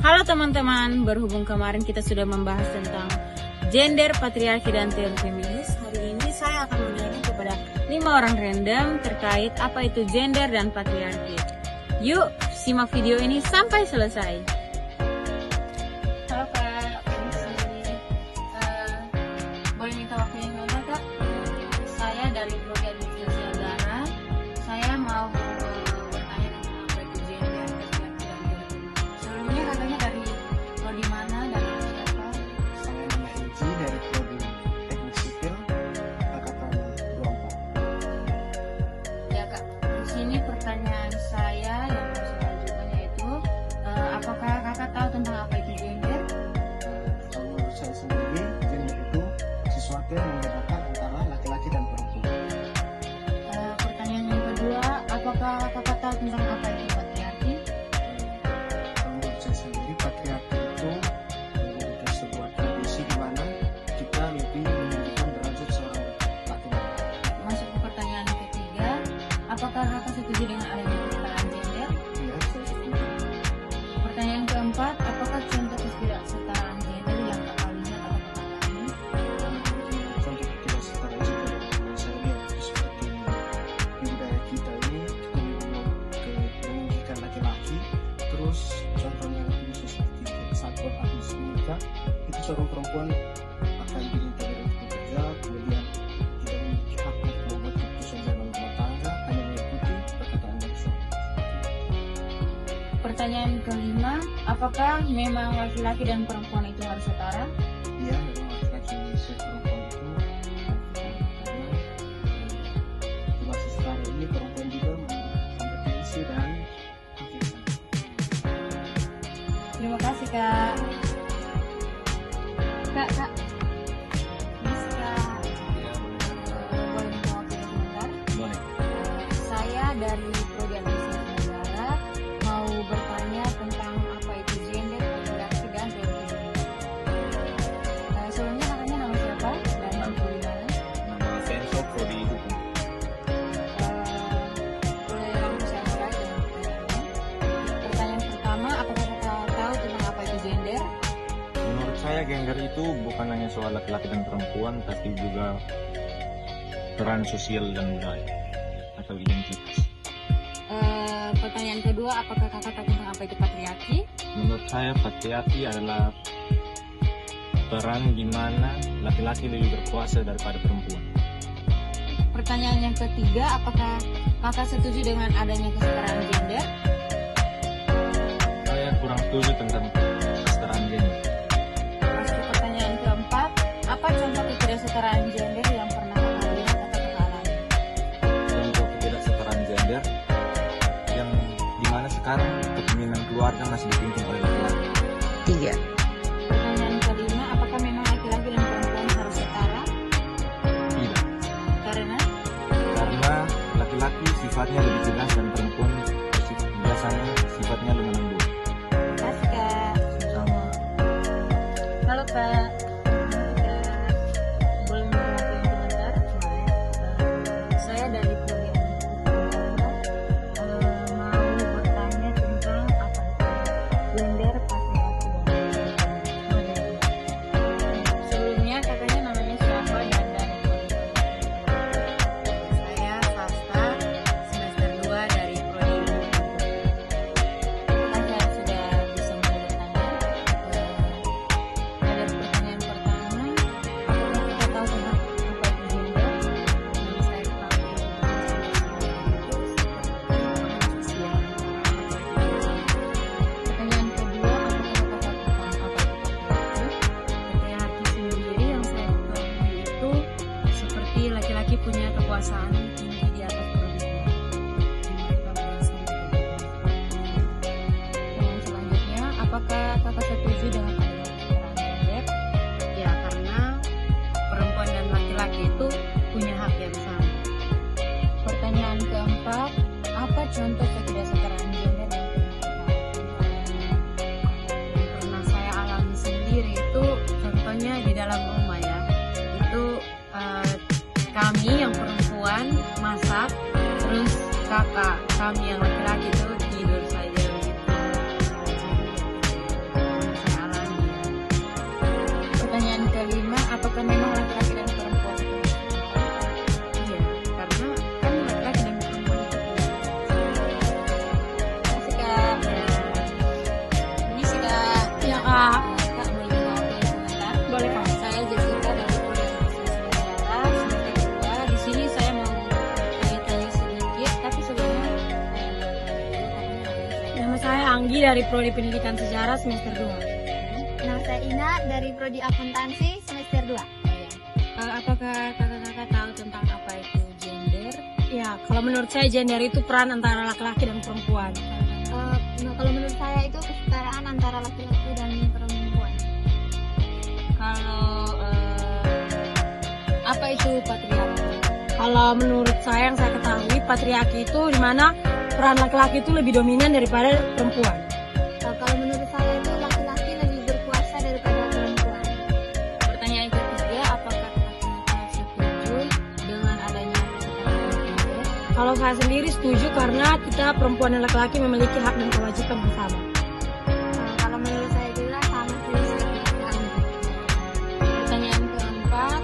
Halo teman-teman, berhubung kemarin kita sudah membahas tentang gender, patriarki, dan teori feminis. Hari ini saya akan menanyakan kepada 5 orang random terkait apa itu gender dan patriarki. Yuk, simak video ini sampai selesai. Halo Kak, boleh minta waktunya sebentar Kak? Saya dari Prodi Administrasi Negara. Saya mau bertanya tentang apa itu gender, patriarki, dan teori feminis. Sebelumnya katanya dari prodi mana dan siapa? Saya nama Enji dari Prodi Teknik Sipil Angkatan 24. Ya Kak, di sini pertanyaan saya yang selanjutnya yaitu apakah Kakak tahu tentang apa itu gender? Kalau menurut saya sendiri, gender itu sesuatu yang membedakan antara laki-laki dan perempuan. Pertanyaan yang kedua, apakah Kakak tahu tentang apa itu patriarki? Kalau menurut saya sendiri, patriarki itu adalah sebuah tradisi di mana kita lebih menunjukkan derajat seorang laki-laki. Masuk ke pertanyaan ketiga, apakah Kakak setuju dengan adanya kesetaraan gender? Ya, saya setuju. Pertanyaan keempat, apakah contoh ketidaksetaraan gender yang Kakak lihat atau Kakak alami? Contoh tidak setara juga dengan saya lihat itu seperti di budaya kita ini kita meninggikan laki-laki, terus contohnya itu seperti saat habis menikah itu seorang perempuan akan diminta dari bekerja, kemudian tidak memiliki hak untuk membuat keputusan dalam rumah tangga, hanya mengikuti perkataan dari suami. Pertanyaan kelima, apakah memang laki-laki dan perempuan itu harus setara? Iya, memang laki-laki dan perempuan itu karena di masa sekarang ini perempuan juga memiliki kompetensi dan hak yang sama. Terima kasih Kak. Kak, bisa boleh minta waktunya sebentar? Boleh. Saya dari Prodi Administrasi Negara mau bertanya tentang apa itu gender, patriarki, dan teori feminis. Sebelumnya kakaknya nama siapa dan prodi mana? Nama Senso Prodi Hukum. Boleh langsung saya mulai dengan pertanyaan. Pertanyaan pertama, apakah kakak tahu tentang apa itu gender? Menurut saya gender itu bukan hanya soal laki-laki dan perempuan, tapi juga peran sosial dan budaya atau identitas. Pertanyaan kedua, apakah kakak tahu tentang apa itu patriarki? Menurut saya patriarki adalah peran di mana laki-laki lebih berkuasa daripada perempuan. Pertanyaan yang ketiga, apakah kakak setuju dengan adanya kesetaraan gender? Saya kurang setuju tentang kesetaraan gender. Masuk ke pertanyaan keempat, apa contoh ketidaksetaraan gender yang pernah kakak lihat atau kakak alami? Contoh ketidaksetaraan gender yang dimana sekarang kepemimpinan keluarga masih dipimpin oleh laki-laki. 3. Pertanyaan kelima, apakah memang laki-laki dan perempuan harus setara? Tidak, Karena laki-laki sifatnya lebih tegas dan perempuan biasanya sifatnya lebih lembut. terima kasih Kak. Sama. Halo Kak. Boleh minta waktu yang sebentar? Saya dari Prodi Administrasi mau bertanya tentang apa itu gender, patriarki, dan teori feminis. Sebelumnya kakaknya namanya siapa dan dari prodi mana? Saya Sasta, semester 2 dari Prodi Terima kasih sudah bisa mulai bertanya. Ada pertanyaan pertama, apakah kita tahu tentang apa itu gender? Yang saya ketahui itu sosial. Pertanyaan kedua, apakah kita tahu tentang apa itu patriarki? Patriarki sendiri yang saya ketahui itu seperti laki-laki punya kekuasaan tinggi di atas perempuan. Mereka merasa Pertanyaan selanjutnya, apakah kakak setuju dengan adanya kesetaraan gender? Ya, karena perempuan dan laki-laki itu punya hak yang sama. Pertanyaan keempat, apa contoh ketidaksetaraan gender yang pernah saya alami sendiri itu contohnya di dalam rumah ya. Itu kami yang perempuan masak, terus kakak kami yang laki-laki itu tidur saja gitu. dari Prodi Pendidikan Sejarah semester 2. Nah, saya Ina dari Prodi Akuntansi semester 2. Apakah kakak-kakak tahu tentang apa itu gender? Ya, kalau menurut saya gender itu peran antara laki-laki dan perempuan. Kalau menurut saya itu kesetaraan antara laki-laki dan perempuan. Kalau apa itu patriarki? Kalau menurut saya yang saya ketahui, patriarki itu di mana peran laki-laki itu lebih dominan daripada perempuan. Kalau menurut saya itu laki-laki lebih berkuasa daripada perempuan. Pertanyaan ketiga, apakah kakak-kakak setuju dengan adanya kesetaraan gender? Kalau saya sendiri setuju karena kita perempuan dan laki-laki memiliki hak dan kewajiban yang sama. Kalau menurut saya juga sama sih. Pertanyaan keempat,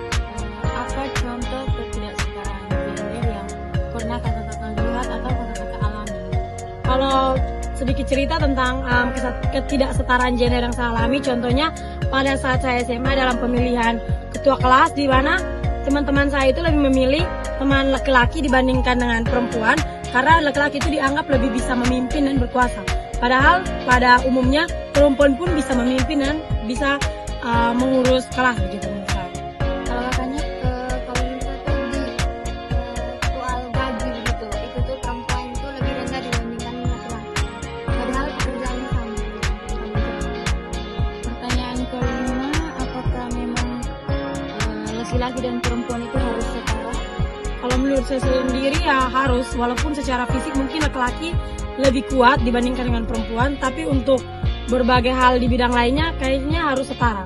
apa contoh ketidaksetaraan gender yang pernah kakak-kakak lihat atau kakak-kakak alami? Kalau sedikit cerita tentang ketidaksetaraan gender yang saya alami, contohnya pada saat saya SMA dalam pemilihan ketua kelas, di mana teman-teman saya itu lebih memilih teman laki-laki dibandingkan dengan perempuan karena laki-laki itu dianggap lebih bisa memimpin dan berkuasa. Padahal pada umumnya perempuan pun bisa memimpin dan bisa mengurus kelas begitu menurut saya. Kalau kakaknya? Kalau menurut saya tuh di soal gaji gitu, itu tuh perempuan itu lebih rendah dibandingkan laki-laki. Padahal pekerjaannya sama. Pertanyaan kelima, apakah memang laki-laki dan perempuan itu harus setara? Kalau menurut saya sendiri ya harus, walaupun secara fisik mungkin laki-laki lebih kuat dibandingkan dengan perempuan, tapi untuk berbagai hal di bidang lainnya kayaknya harus setara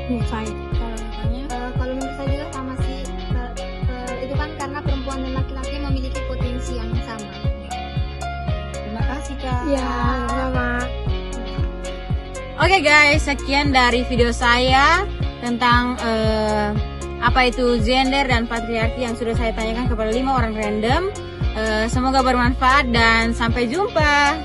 menurut saya. Kalau kakaknya? Kalau menurut saya juga sama sih. Itu kan karena perempuan dan laki-laki memiliki potensi yang sama. Terima kasih Kak. Ya, sama. Oke guys, sekian dari video saya tentang apa itu gender dan patriarki yang sudah saya tanyakan kepada 5 orang random. Semoga bermanfaat dan sampai jumpa.